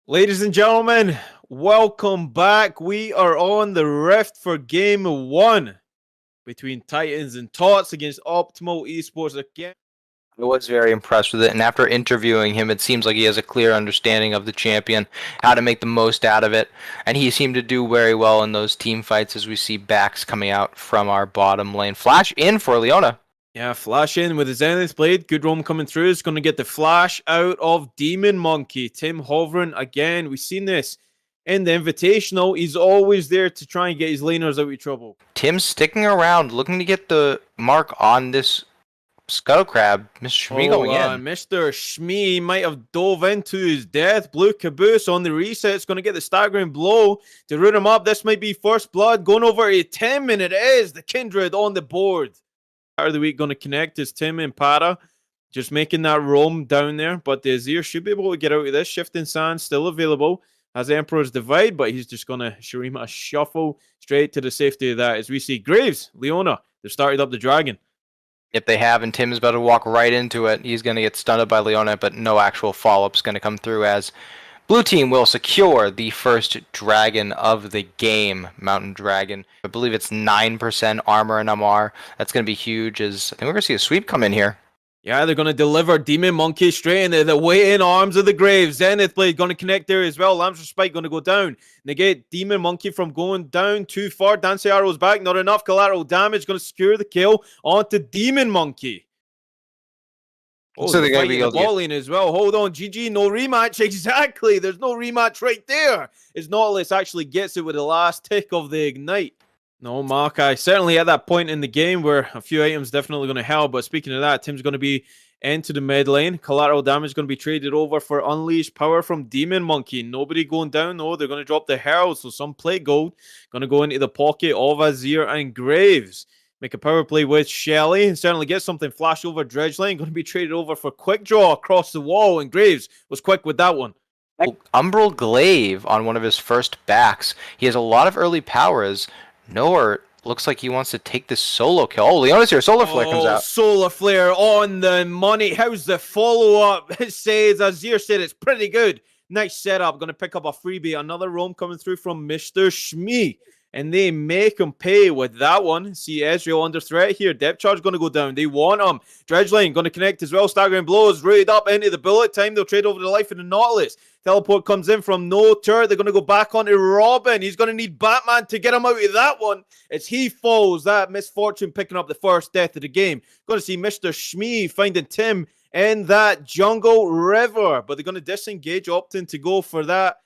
Ladies and gentlemen, welcome back. We are on the Rift for Game 1 between Titans and Tots against Optimal Esports again. I was very impressed with it, and after interviewing him, it seems like he has a clear understanding of the champion, how to make the most out of it, and he seemed to do very well in those team fights as we see backs coming out from our bottom lane. Flash in for Leona. Yeah, Flash in with his Zenith Blade. Good roam coming through. It's going to get the flash out of Demon Monkey. Tim hovering again. We've seen this in the Invitational. He's always there to try and get his laners out of trouble. Tim sticking around, looking to get the mark on this Scuttle Crab. Mr. Shmi going in. Mr. Shmi might have dove into his death. Blue Caboose on the reset. It's going to get the staggering blow to root him up. This might be first blood. Going over a 10 and it is the Kindred on the board. Of the week going to connect is Tim and Para. Just making that roam down there. But the Azir should be able to get out of this. Shifting Sand still available. Has Emperor's Divide, but he's just going to show him a shuffle straight to the safety of that. As we see Graves, Leona, they've started up the dragon. If they have, and Tim's about to walk right into it, he's going to get stunned by Leona, but no actual follow-up is going to come through as Blue Team will secure the first dragon of the game, Mountain Dragon. I believe it's 9% armor and MR. That's going to be huge, as I think we're going to see a sweep come in here. Yeah, they're going to deliver Demon Monkey straight into the waiting arms of the grave. Zenith Blade going to connect there as well. Lamb's Respite going to go down. Negate Demon Monkey from going down too far. Dancing Arrow's back. Not enough collateral damage. Going to secure the kill onto Demon Monkey. Oh, so they're fighting the ball lane as well. Hold on, GG, no rematch. Exactly, there's no rematch right there. As Nautilus actually gets it with the last tick of the Ignite. No, Mark, I certainly at that point in the game where a few items definitely going to help. But speaking of that, Tim's going to be into the mid lane. Collateral damage going to be traded over for Unleashed Power from Demon Monkey. Nobody going down, though. They're going to drop the Herald, so some play gold. Going to go into the pocket of Azir and Graves. Make a power play with Shelly and certainly get something flash over Dredge Lane. Going to be traded over for Quick Draw across the wall, and Graves was quick with that one. Umbral Glaive on one of his first backs. He has a lot of early powers. Noah looks like he wants to take this solo kill. Oh, Leona's here. Solar Flare comes out. Solar Flare on the money. How's the follow-up? It says, Azir said it's pretty good. Nice setup. Going to pick up a freebie. Another roam coming through from Mr. Shmi. And they make him pay with that one. See Ezreal under threat here. Depth charge going to go down. They want him. Dredge Lane going to connect as well. Staggering blows. Rooted up into the bullet time. They'll trade over the life of the Nautilus. Teleport comes in from no turret. They're going to go back onto Robin. He's going to need Batman to get him out of that one. As he falls, that misfortune picking up the first death of the game. Going to see Mr. Shmi finding Tim in that jungle river. But they're going to disengage, opting to go for that.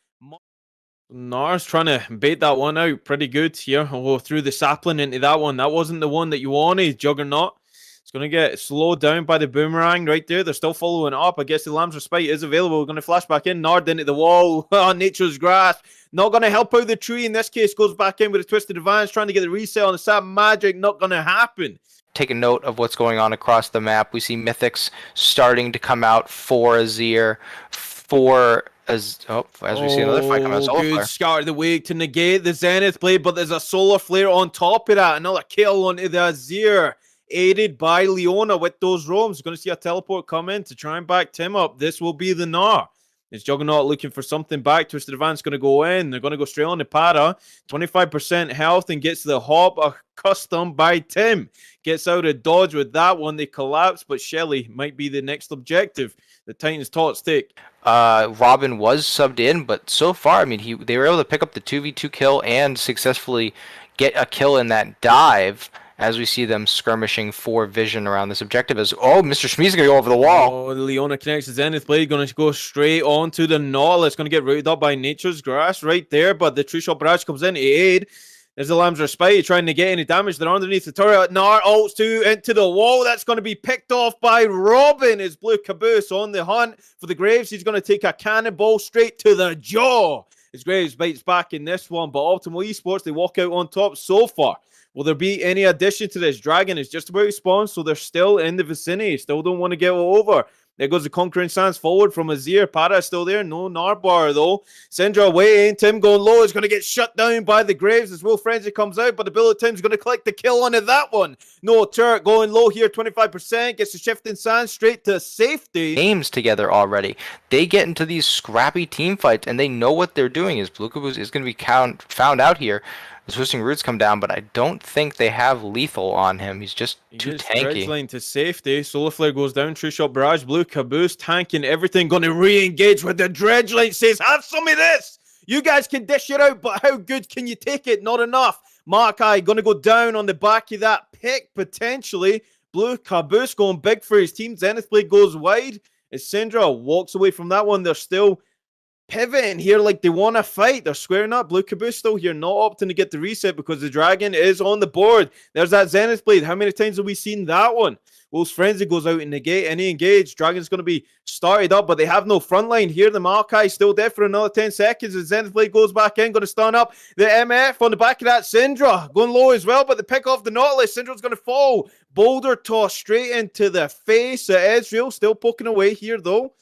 Nars trying to bait that one out pretty good here. Oh, threw the sapling into that one. That wasn't the one that you wanted, Juggernaut. It's going to get slowed down by the boomerang right there. They're still following it up. I guess the Lamb's Respite is available. We're going to flash back in. Nard into the wall. Nature's Grasp. Not going to help out the tree. In this case, goes back in with a Twisted Advance, trying to get the reset on the Sap Magic. Not going to happen. Take a note of what's going on across the map. We see Mythics starting to come out for Azir, as we see another fight come out. Solar Good Flare. start of the week to negate the Zenith Blade, but there's a Solar Flare on top of that. Another kill onto the Azir, aided by Leona with those roams. Going to see a teleport come in to try and back Tim up. This will be the Gnar. It's Juggernaut looking for something back. Twisted Advance going to go in. They're going to go straight on the Para. 25% health and gets the hop custom by Tim. Gets out of dodge with that one. They collapse, but Shelly might be the next objective. The Titans Tots take. Robin was subbed in, but so far, I mean, they were able to pick up the 2v2 kill and successfully get a kill in that dive. As we see them skirmishing for vision around this objective, as Mr. Shmi's gonna go over the wall. Oh, Leona connects the Zenith Blade, gonna go straight onto the Nautilus. Gonna get rooted up by Nature's Grass right there, but the True Shot Barrage comes in to aid. There's the Lamb's Respite trying to get any damage. They're underneath the turret. Gnar ults into the wall. That's going to be picked off by Robin. Is Blue Caboose on the hunt for the Graves. He's going to take a cannonball straight to the jaw. As Graves bites back in this one, but Optimal Esports, they walk out on top so far. Will there be any addition to this? Dragon is just about to spawn, so they're still in the vicinity. Still don't want to get over. There goes the Conquering Sands forward from Azir. Para still there. No Narbar, though. Syndra away. Tim going low. Is going to get shut down by the Graves as Will Frenzy comes out. But the bullet Tim's going to collect the kill onto that one. No turret going low here. 25%. Gets the Shifting Sands straight to safety. Games together already. They get into these scrappy team fights, and they know what they're doing. Is Blue Caboose is going to be found out here. The Twisting Roots come down, but I don't think they have lethal on him. He's just too tanky. Dredgeline to safety. Solar Flare goes down. True Shot Barrage. Blue Caboose tanking everything. Going to re-engage with the Dredgeline. Says, have some of this. You guys can dish it out, but how good can you take it? Not enough. Makai going to go down on the back of that pick, potentially. Blue Caboose going big for his team. Zenith Blade goes wide. As Syndra walks away from that one, they're still pivoting here like they want to fight. They're squaring up. Blue Caboose still here, not opting to get the reset because the Dragon is on the board. There's that Zenith Blade. How many times have we seen that one? Wolf's Frenzy goes out in negate, and he engaged. Dragon's going to be started up, but they have no front line here. The Maokai still dead for another 10 seconds. The Zenith Blade goes back in, going to stun up the MF on the back of that. Syndra going low as well, but they pick off the Nautilus. Syndra's going to fall. Boulder toss straight into the face of Ezreal. Still poking away here, though.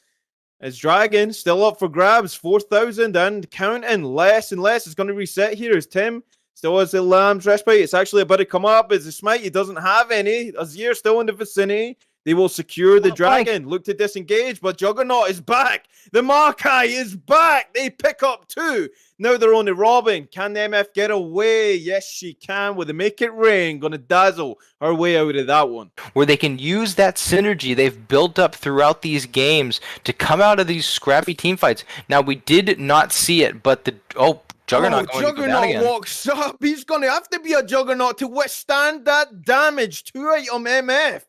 As Dragon still up for grabs, 4,000 and counting. Less and less. It's going to reset here as Tim still has the Lamb's Respite. It's actually about to come up as the Smite. He doesn't have any. Azir still in the vicinity. They will secure the Dragon. Look to disengage, but Juggernaut is back. The Makai is back. They pick up 2. Now they're on the Robin. Can the MF get away? Yes, she can with the Make It Rain. Going to dazzle her way out of that one. Where they can use that synergy they've built up throughout these games to come out of these scrappy team fights. Now, we did not see it, but the... Juggernaut Juggernaut walks up. He's going to have to be a Juggernaut to withstand that damage. 2-item MF.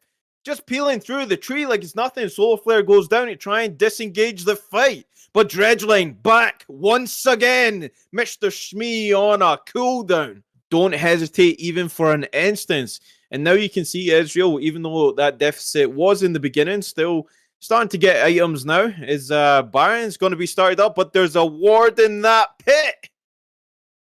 Just peeling through the tree like it's nothing. Solar Flare goes down to try and disengage the fight. But Dredgeline back once again. Mr. Shmee on a cooldown. Don't hesitate even for an instance. And now you can see Ezreal, even though that deficit was in the beginning, still starting to get items now. His Baron's going to be started up, but there's a ward in that pit.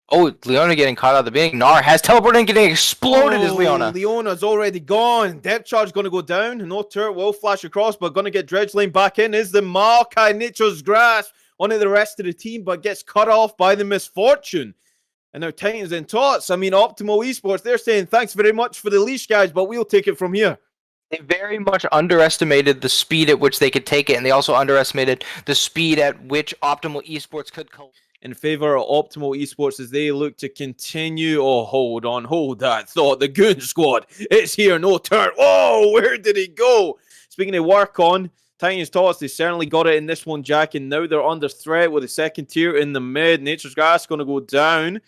Oh, Leona getting caught out of the beginning. Gnar has teleported and getting exploded as Leona. Leona's already gone. Depth charge going to go down. No turret will flash across, but going to get Dredgeline back in is the Maokai. Nature's Grasp onto the rest of the team, but gets cut off by the Misfortune. And now Titans and Tots. I mean, Optimal Esports, they're saying thanks very much for the leash, guys, but we'll take it from here. They very much underestimated the speed at which they could take it, and they also underestimated the speed at which Optimal Esports could in favor of Optimal Esports as they look to continue. Oh, hold on, hold that thought. The Goon Squad, it's here, no turn. Oh, where did he go? Speaking of work on, Titans Tots, they certainly got it in this one, Jack, and now they're under threat with a second tier in the mid. Nature's Grass going to go down.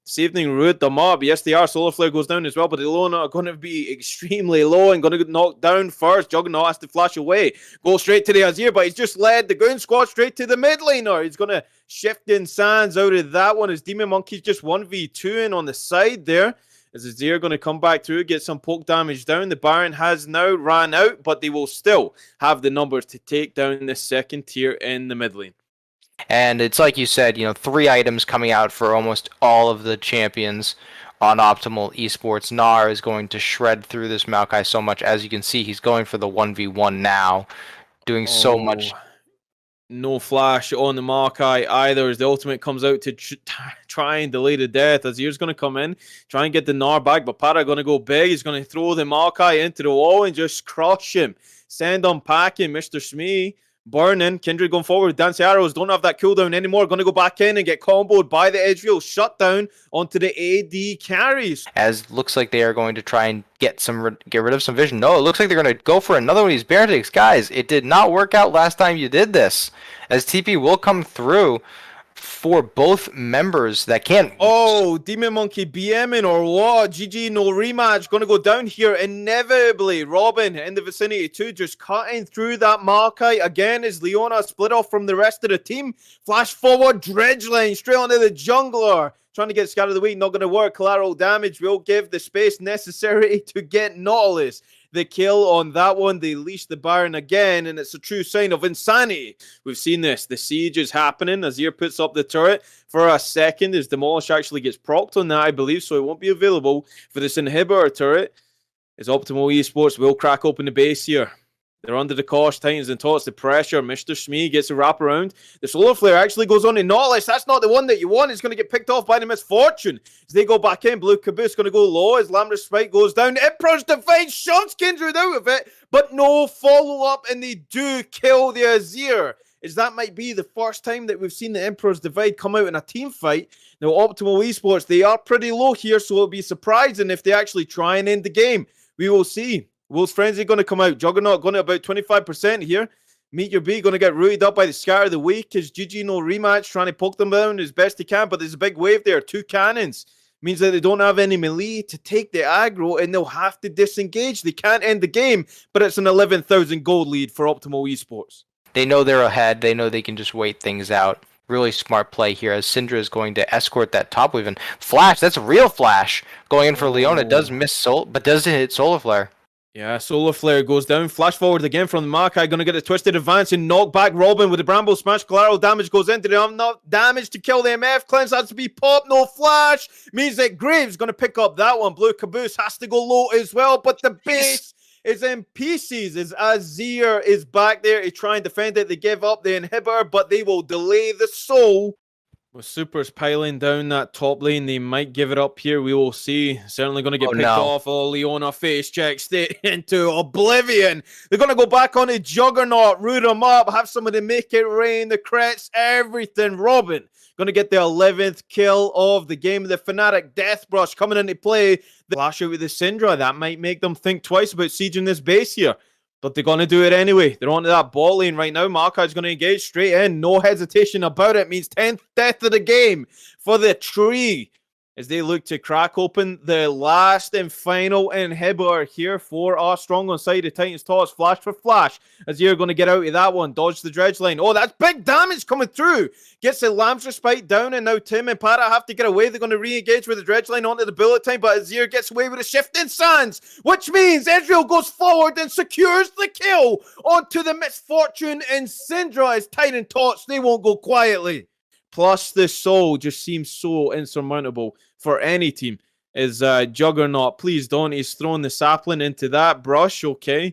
Saving root them up. Yes, they are. Solar Flare goes down as well, but the Leona are going to be extremely low and going to get knocked down first. Juggernaut has to flash away. Go straight to the Azir, but he's just led the Goon Squad straight to the mid laner. He's going to shift in Sands out of that one as Demon Monkey's just 1v2 in on the side there. As Azir going to come back through, get some poke damage down. The Baron has now ran out, but they will still have the numbers to take down the second tier in the mid lane. And it's like you said, 3 items coming out for almost all of the champions on Optimal Esports. Gnar is going to shred through this Maokai so much. As you can see, he's going for the 1v1 now, doing so much. No flash on the Maokai either as the ultimate comes out to try and delay the death. Azir's going to come in, try and get the Gnar back, but Para going to go big. He's going to throw the Maokai into the wall and just crush him. Send on packing, Mr. Shmee. Burning, Kindred going forward. Dance Arrows don't have that cooldown anymore. Going to go back in and get comboed by the Ezreal. Shut down onto the AD carries. As looks like they are going to try and get rid of some vision. No, it looks like they're going to go for another one of these Baron takes. Guys, it did not work out last time you did this. As TP will come through for both members that can't. Oh, Demon Monkey BMing or what? GG, no rematch. Going to go down here inevitably. Robin in the vicinity too, just cutting through that Maokai again as Leona split off from the rest of the team. Flash forward, Dredgeline straight onto the jungler. Trying to get Scatter of the Week, not going to work. Collateral damage will give the space necessary to get Nautilus the kill on that one. They leash the Baron again, and it's a true sign of insanity. We've seen this. The siege is happening. Azir puts up the turret for a second as Demolish actually gets procced on that, I believe, so it won't be available for this inhibitor turret. As Optimal Esports will crack open the base here. They're under the cosh. Titans and Tots, the pressure. Mr. Shmee gets a wrap around. The Solar Flare actually goes on to Nautilus. That's not the one that you want. It's going to get picked off by the Misfortune. As they go back in, Blue Caboose going to go low as Lambda Spike goes down. Emperor's Divide shoves Kindred out of it, but no follow-up, and they do kill the Azir. As that might be the first time that we've seen the Emperor's Divide come out in a team fight. Now, Optimal Esports, they are pretty low here, so it'll be surprising if they actually try and end the game. We will see. Will's Frenzy going to come out. Juggernaut going to about 25% here. Meet Your B going to get rooted up by the Scar of the Week. His GG no rematch, trying to poke them down as best he can, but there's a big wave there. 2 cannons. Means that they don't have any melee to take the aggro, and they'll have to disengage. They can't end the game, but it's an 11,000 gold lead for Optimal Esports. They know they're ahead. They know they can just wait things out. Really smart play here as Syndra is going to escort that top wave. And Flash, that's a real Flash going in for Leona. Does miss Soul, but does hit Solar Flare. Yeah, Solar Flare goes down. Flash forward again from the Makai. Going to get a twisted advance and knock back Robin with the Bramble Smash. Collateral damage goes into the enough damage to kill the MF. Cleanse has to be popped. No Flash. Means that Graves going to pick up that one. Blue Caboose has to go low as well. But the base is in pieces as Azir is back there to try and defend it. They give up the inhibitor, but they will delay the soul. With Supers piling down that top lane, they might give it up here. We will see. Certainly going to get picked off. Oh, Leona face check straight into oblivion. They're going to go back on a Juggernaut, root them up, have somebody make it rain, the crits, everything. Robin going to get the 11th kill of the game. The Fnatic Death Brush coming into play. The flash out with the Syndra. That might make them think twice about sieging this base here. But they're going to do it anyway. They're onto that ball lane right now. Markai's going to engage straight in. No hesitation about it. Means 10th death of the game for the tree. As they look to crack open the last and final inhibitor here for our strong on side of Titans Toss. Flash for flash. As you're going to get out of that one. Dodge the dredge line. Oh, that's big damage coming through. Gets the Lamb's Respite down, and now Tim and Para have to get away. They're going to re-engage with the dredge line onto the bullet time, but Azir gets away with a shifting sands, which means Ezreal goes forward and secures the kill onto the Misfortune and Syndra as Titan Tots. They won't go quietly. Plus, the soul just seems so insurmountable for any team. Is Juggernaut, please don't. He's throwing the sapling into that brush, okay?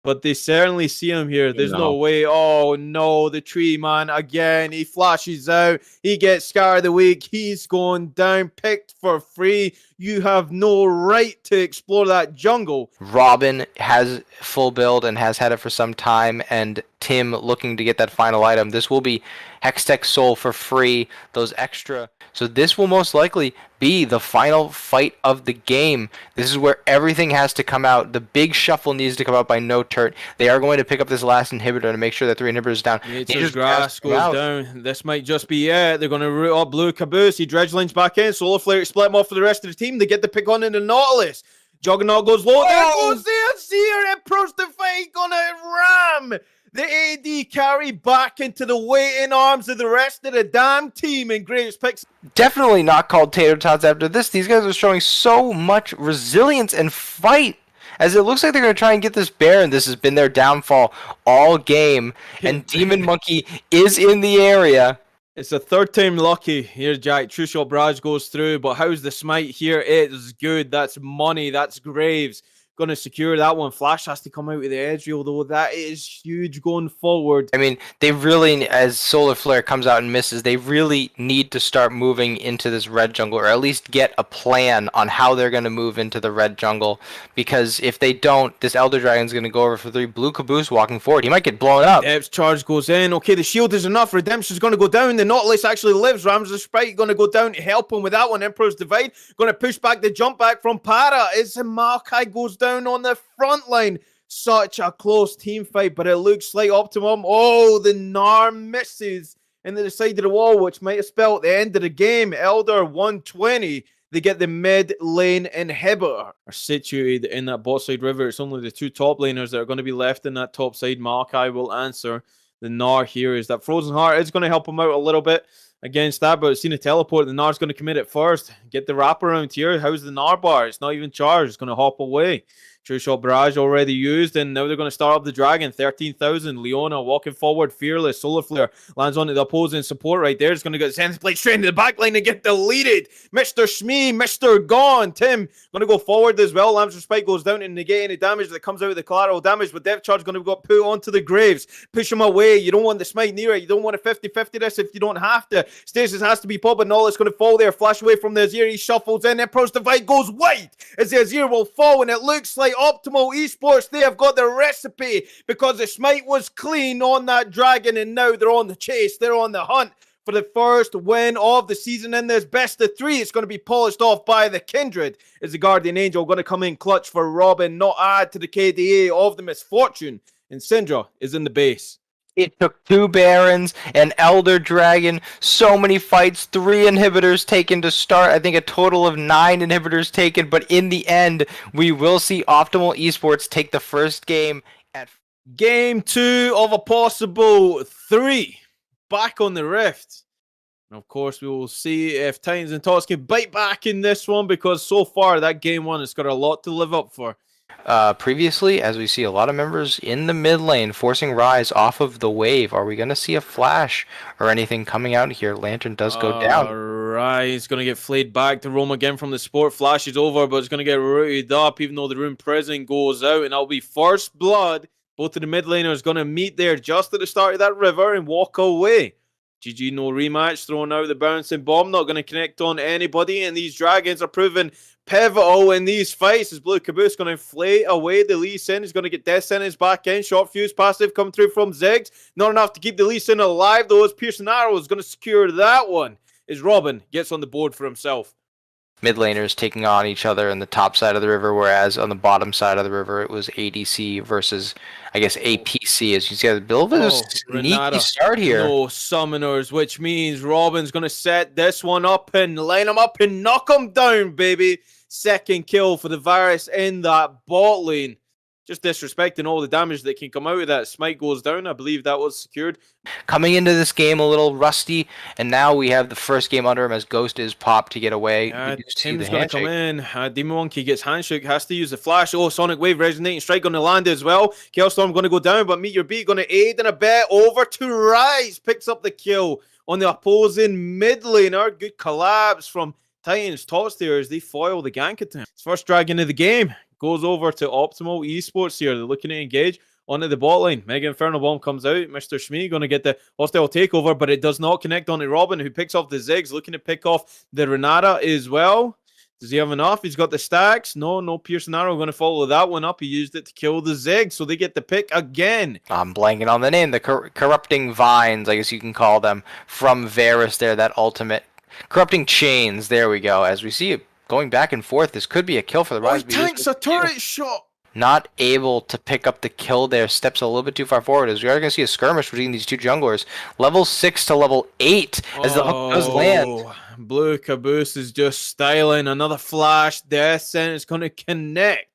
But they certainly see him here. There's no way. Oh, no. The tree, man. Again, he flashes out. He gets Scar of the Week. He's going down. Picked for free. You have no right to explore that jungle. Robin has full build and has had it for some time. And Tim looking to get that final item. This will be Hextech Soul for free. Those extra. So this will most likely be the final fight of the game. This is where everything has to come out. The big shuffle needs to come out by No Turt. They are going to pick up this last inhibitor to make sure that 3 inhibitors down. Nature's Grass goes down. This might just be it. They're going to root up Blue Caboose. He dredge lines back in. Solar Flare split him off for the rest of the team. They get the pick on into Nautilus. Juggernaut goes low. There goes the Azir. Emperor's Divide gonna ram the AD carry back into the waiting arms of the rest of the damn team, and Graves picks. Definitely not called Tater Tots after this. These guys are showing so much resilience and fight. As it looks like they're going to try and get this Baron. This has been their downfall all game. And Demon Monkey is in the area. It's a third time lucky. Here, Jack. True Shot Barrage goes through, but how's the smite here? It is good. That's money. That's Graves. Going to secure that one. Flash has to come out with the Ezreal, though. That is huge going forward. I mean, they really, as Solar Flare comes out and misses, they really need to start moving into this red jungle, or at least get a plan on how they're going to move into the red jungle. Because if they don't, this Elder Dragon's going to go over for 3. Blue Caboose walking forward. He might get blown up. Depth charge goes in. Okay, the shield is enough. Redemption's going to go down. The Nautilus actually lives. Ramses Sprite going to go down to help him with that one. Emperor's Divide going to push back the jump back from Para. As Makai goes down on the front line. Such a close team fight, but it looks like Optimum. Oh, the Gnar misses in the side of the wall, which might have spelled the end of the game. Elder 120. They get the mid lane inhibitor. Are situated in that bot side river. It's only the 2 top laners that are going to be left in that top side. Makai will answer. The Gnar here is that Frozen Heart is going to help him out a little bit against that, but it's seen a teleport. The Gnar's going to commit it first. Get the wraparound here. How's the Gnar bar? It's not even charged. It's going to hop away. True Shot Barrage already used, and now they're going to start up the Dragon. 13,000. Leona walking forward, fearless. Solar Flare lands onto the opposing support right there. It's going to get Zen's Blade straight into the back line and get deleted. Mr. Shmee, Mr. Gone. Tim going to go forward as well. Lamb's Respite goes down and negate any damage that comes out of the collateral damage, but Depth Charge going to go put onto the Graves. Push him away. You don't want the smite near it. You don't want a 50-50 this if you don't have to. Stasis has to be popping. All it's going to fall there. Flash away from the Azir. He shuffles in. Emperor's Divide goes wide as the Azir will fall, and it looks like Optimal Esports, they have got the recipe because the smite was clean on that Dragon, and now they're on the chase. They're on the hunt for the first win of the season in this best of three. It's going to be polished off by the Kindred. Is the Guardian Angel going to come in clutch for Robin, not add to the KDA of the misfortune? And Syndra is in the base. It took 2 Barons, an Elder Dragon, so many fights, 3 inhibitors taken to start. I think a total of 9 inhibitors taken, but in the end, we will see Optimal Esports take the first game at Game 2 of a possible 3. Back on the Rift. And of course, we will see if Titans and Tots can bite back in this one, because so far, that game 1 has got a lot to live up for. Previously, as we see a lot of members in the mid lane forcing Rise off of the wave, are we going to see a flash or anything coming out here? Lantern does go down. Rise going to get flayed back to roam again from the support. Flash is over, but it's going to get rooted up even though the Rune Prison goes out, and that'll be first blood. Both of the mid laners going to meet there just at the start of that river and walk away. GG, no rematch, throwing out the bouncing bomb, not going to connect on anybody, and these Dragons are proven pivotal in these fights as Blue Caboose going to inflate away the Lee Sin. He's going to get Death Sentence back in. Short Fuse passive coming through from Ziggs. Not enough to keep the Lee Sin alive, though, as Piercing Arrow is going to secure that one as Robin gets on the board for himself. Mid laners taking on each other in the top side of the river, whereas on the bottom side of the river it was ADC versus, I guess, APC. As you see, a bit of a sneaky start here. No summoners, which means Robin's going to set this one up and line him up and knock him down, baby. Second kill for the Varus in that bot lane. Just disrespecting all the damage that can come out of that. Smite goes down. I believe that was secured. Coming into this game a little rusty, and now we have the first game under him as Ghost is popped to get away. Tim's going to come in. Demon Monkey gets handshake, has to use the flash. Oh, Sonic Wave, Resonating Strike going to land as well. Chaos Storm going to go down, but Meteor Beat going to aid in a bit. Over to Rise, picks up the kill on the opposing mid laner. Good collapse from Titans. Tots there as they foil the gank attempt. First Dragon of the game goes over to Optimal Esports here. They're looking to engage onto the bot lane. Mega Inferno Bomb comes out. Mr. Shmee going to get the hostile takeover, but it does not connect onto Robin, who picks off the Ziggs, looking to pick off the Renata as well. Does he have enough? He's got the stacks. No Piercing Arrow going to follow that one up. He used it to kill the Ziggs, so they get the pick again. I'm blanking on the name. The Corrupting Vines, I guess you can call them, from Varus there, that ultimate. Corrupting Chains, there we go. As we see it going back and forth, this could be a kill for the Rise. He tanks a turret shot. Not able to pick up the kill there. Steps a little bit too far forward as we are going to see a skirmish between these two junglers. Level 6 to level 8 as the hook does land. Blue Caboose is just styling. Another flash. Death Sentence going to connect.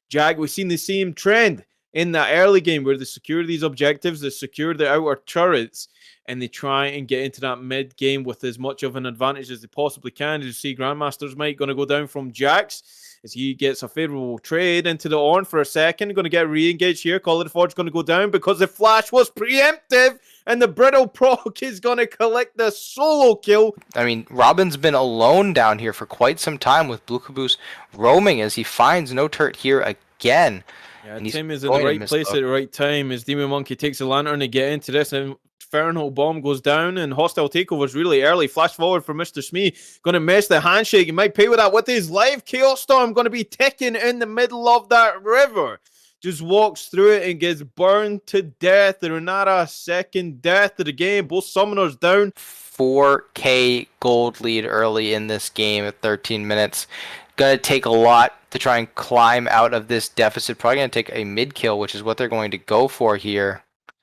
Jag, we've seen the same trend in that early game where they secure these objectives, they secure the outer turrets, and they try and get into that mid game with as much of an advantage as they possibly can. As you see, Grandmaster's Might going to go down from Jax as he gets a favorable trade into the Ornn for a second. Going to get re-engaged here. Call of the Forge going to go down because the flash was preemptive, and the Brittle Proc is going to collect the solo kill. I mean, Robin's been alone down here for quite some time with Blue Caboose roaming as he finds no turret here again. Yeah, Tim is in the right place at the right time as Demon Monkey takes the lantern to get into this. Inferno Bomb goes down and hostile takeovers really early. Flash forward for Mr. Smee. Going to miss the handshake. He might pay with that with his life. Chaos Storm going to be ticking in the middle of that river. Just walks through it and gets burned to death. The Renata, second death of the game. Both summoners down. 4K gold lead early in this game at 13 minutes. Going to take a lot to try and climb out of this deficit. Probably going to take a mid kill, which is what they're going to go for here.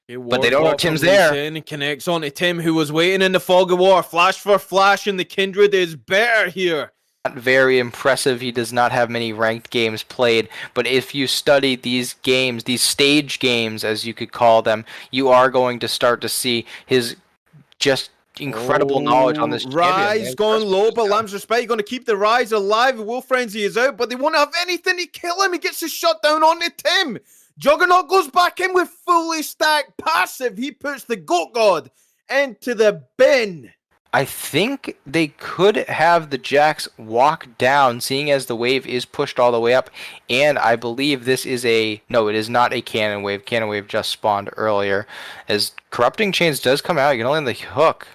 But they don't know Tim's there. And connects on to Tim, who was waiting in the fog of war. Flash for flash, and the Kindred is better here. Not very impressive. He does not have many ranked games played. But if you study these games, these stage games, as you could call them, you are going to start to see his just incredible knowledge on this champion. Rise going low, but Lamb's Respect going to keep the Rise alive. Will Frenzy is out, but they won't have anything to kill him. He gets a shutdown onto Tim. Juggernaut goes back in with fully stacked passive. He puts the Goat God into the bin. I think they could have the Jax walk down, seeing as the wave is pushed all the way up, and I believe this is no, it is not a Cannon Wave. Cannon Wave just spawned earlier. As Corrupting Chains does come out, you can only land the hook.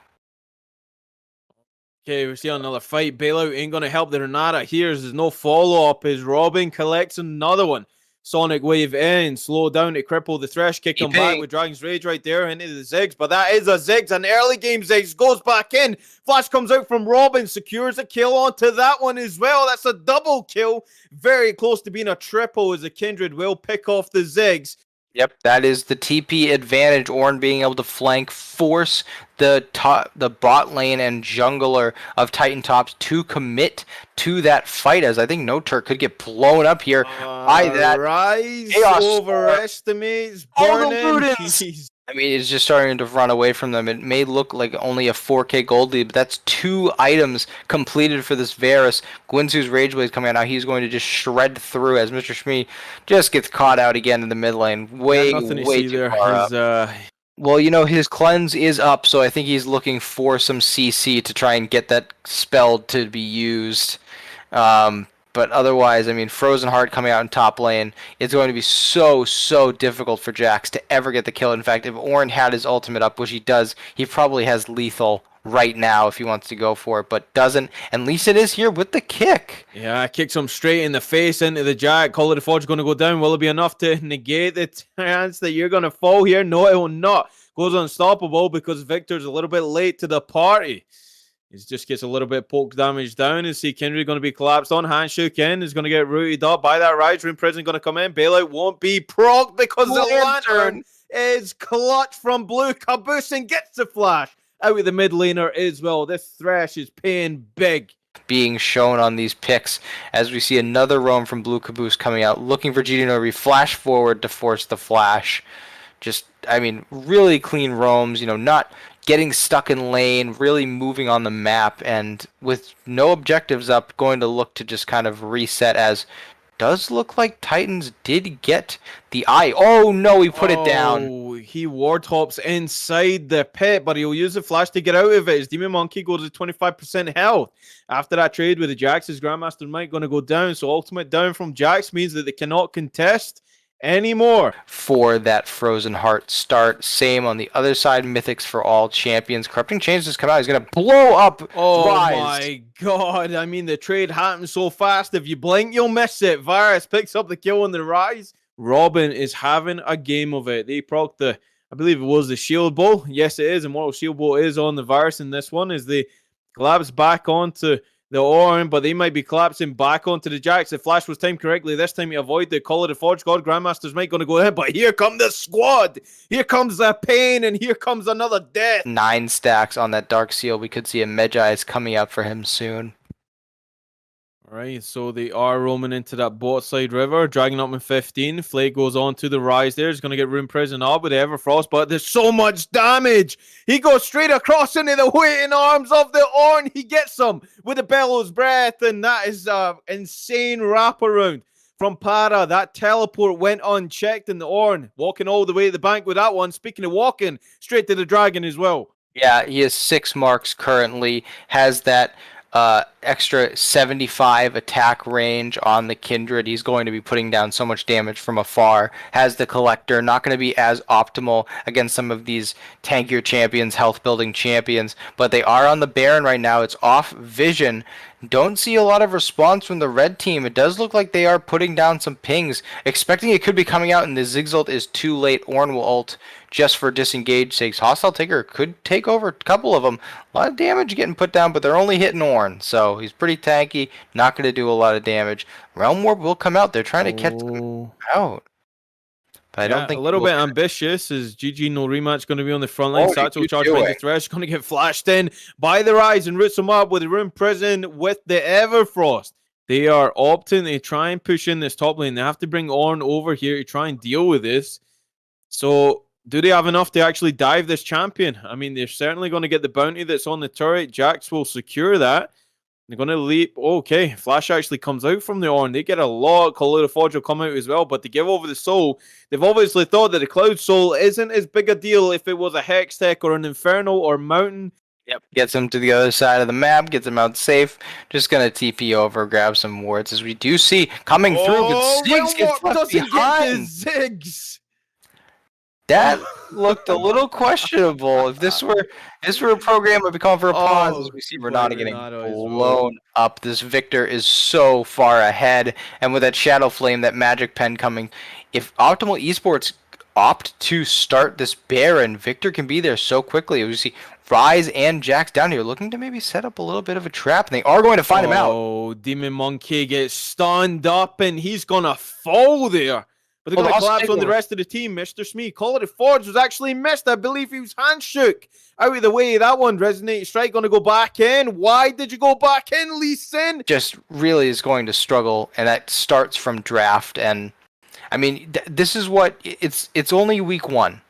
Okay, we see another fight. Bailout ain't going to help the Renata here. There's no follow-up as Robin collects another one. Sonic Wave in, slow down to cripple the Thresh, kick him back with Dragon's Rage right there into the Ziggs, but that is a Ziggs, an early game Ziggs, goes back in, Flash comes out from Robin, secures a kill onto that one as well. That's a double kill, very close to being a triple as the Kindred will pick off the Ziggs. Yep, that is the TP advantage. Ornn being able to flank, force the bot lane and jungler of Titan Tops to commit to that fight, as I think No Turk could get blown up here by that. Rise overestimates burning. I mean, it's just starting to run away from them. It may look like only a 4k gold lead, but that's 2 items completed for this Varus. Guinsoo's Rage Blade coming out now. He's going to just shred through as Mr. Shmee just gets caught out again in the mid lane. Way too far up. Well, you know, his cleanse is up, so I think he's looking for some CC to try and get that spell to be used. But otherwise, I mean, Frozen Heart coming out in top lane, it's going to be so difficult for Jax to ever get the kill. In fact, if Ornn had his ultimate up, which he does, he probably has lethal right now if he wants to go for it, but doesn't. And Lee Sin is here with the kick. Yeah, kicks him straight in the face into the Jack. Call of the Forge going to go down. Will it be enough to negate the chance that you're going to fall here? No, it will not. Goes unstoppable because Victor's a little bit late to the party. He just gets a little bit poke damage down. And see Kindred going to be collapsed on. Handshook in is going to get rooted up by that Rise Room Prison going to come in. Bailout won't be proc because the Lantern is clutch from Blue. Caboose and gets the flash out with the mid laner as well. This Thresh is paying big. Being shown on these picks as we see another roam from Blue Caboose coming out, looking for GD Nori. Flash forward to force the flash. Just, I mean, really clean roams, you know, not getting stuck in lane, really moving on the map, and with no objectives up, going to look to just kind of reset, as does look like Titans did get the eye. Oh no, he put it down. He ward hops inside the pit, but he'll use the flash to get out of it. His Demon Monkey goes to 25% health. After that trade with the Jax, his Grandmaster Might going to go down, so ultimate down from Jax means that they cannot contest anymore. For that Frozen Heart start. Same on the other side. Mythics for all champions. Corrupting Chains just come out. He's going to blow up Rise. My God. I mean, the trade happens so fast. If you blink, you'll miss it. Varus picks up the kill on the Rise. Robin is having a game of it. They proc the, I believe it was the Shield Bow. Yes, it is. Immortal Shield Bow is on the Varus in this one as they collapse back onto the Ornn, but they might be collapsing back onto the Jax. The flash was timed correctly. This time you avoid the Call of the Forge God. Grandmaster's Might going to go ahead, but here come the squad. Here comes the pain, and here comes another death. 9 stacks on that Dark Seal. We could see a Medjay coming up for him soon. All right, so they are roaming into that bot side river, dragging up in 15. Flake goes on to the Rise there. He's going to get Rune Prison up with the Everfrost, but there's so much damage. He goes straight across into the waiting arms of the Ornn. He gets some with the Bellows Breath, and that is an insane wraparound from Para. That teleport went unchecked, and the Ornn walking all the way to the bank with that one. Speaking of walking, straight to the Dragon as well. Yeah, he has 6 marks currently, has that extra 75 attack range on the Kindred. He's going to be putting down so much damage from afar. Has the Collector, not going to be as optimal against some of these tankier champions, health building champions, but they are on the Baron right now. It's off vision. Don't see a lot of response from the red team. It does look like they are putting down some pings, expecting it could be coming out, and the Ziggs ult is too late. Ornn will ult just for disengage sakes. Hostile Taker could take over a couple of them. A lot of damage getting put down, but they're only hitting Ornn, so he's pretty tanky, not going to do a lot of damage. Realm Warp will come out. They're trying to catch them out. But I don't think a little bit ambitious. Is GG no rematch going to be on the front line? Satchel charge by the Thresh, going to get flashed in by the Rise and roots him up with the Rune Prison with the Everfrost. They are opting to try and push in this top lane. They have to bring Ornn over here to try and deal with this. So Do they have enough to actually dive this champion? I mean, they're certainly going to get the bounty that's on the turret. Jax will secure that. They're going to leap. Okay, Flash actually comes out from the Ornn. They get a lot. Color Forge will come out as well, but to give over the soul, they've obviously thought that the Cloud Soul isn't as big a deal if it was a Hex Tech or an Inferno or Mountain. Yep, gets him to the other side of the map, gets him out safe. Just gonna TP over, grab some wards, as we do see coming through, but Ziggs gets left behind. Ziggs. That looked a little questionable. If this were a program, I'd be calling for a pause. As we see Renata getting blown up. This Victor is so far ahead, and with that Shadow Flame, that Magic Pen coming, if Optimal Esports opt to start this Baron, Victor can be there so quickly. We see Rise and Jax down here looking to maybe set up a little bit of a trap, and they are going to find him out. Oh, Demon Monkey gets stunned up, and he's gonna fall there. But they're going to collapse on the rest of the team. Mr. Smee, Color Forge was actually missed. I believe he was handshook. Out of the way, that one resonated. Strike going to go back in. Why did you go back in, Lee Sin? Just really is going to struggle, and that starts from draft. And I mean, this is what it's only week 1.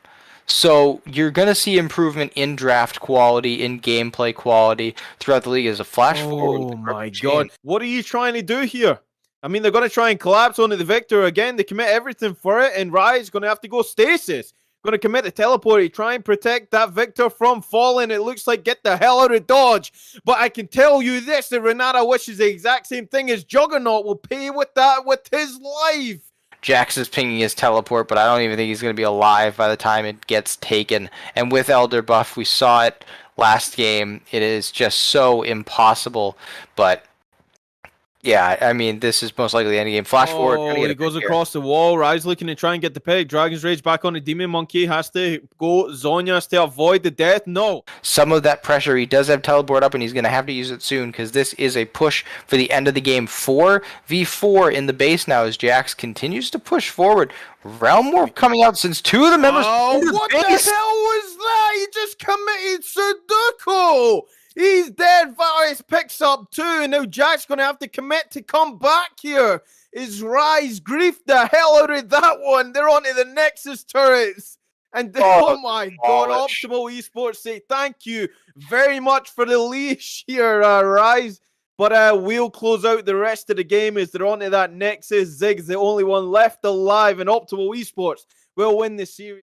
So you're going to see improvement in draft quality, in gameplay quality throughout the league as a flash forward. Oh my God. What are you trying to do here? I mean, they're going to try and collapse onto the Victor again. They commit everything for it, and Rise is going to have to go stasis. Going to commit the teleport, try and protect that Victor from falling. It looks like get the hell out of dodge. But I can tell you this, that Renata wishes the exact same thing as Juggernaut will pay with that with his life. Jax is pinging his teleport, but I don't even think he's going to be alive by the time it gets taken. And with Elder Buff, we saw it last game. It is just so impossible, but yeah, I mean, this is most likely the end game. Flash forward. Oh, he goes across the wall. Rise looking to try and get the pick. Dragon's Rage back on the Demon Monkey. Has to go. Zonya has to avoid the death. No. Some of that pressure, he does have teleport up, and he's going to have to use it soon because this is a push for the end of the game. 4v4 in the base now as Jax continues to push forward. Realm Warp coming out since 2 of the members. Oh, what the hell was that? He just committed Sudoku. He's dead. Varus picks up 2, and now Jack's going to have to commit to come back here. Is Rise grief the hell out of that one? They're onto the Nexus turrets. And oh my God, Optimal Esports say thank you very much for the leash here, Rise. But we'll close out the rest of the game as they're onto that Nexus. Zig's the only one left alive, and Optimal Esports will win the series.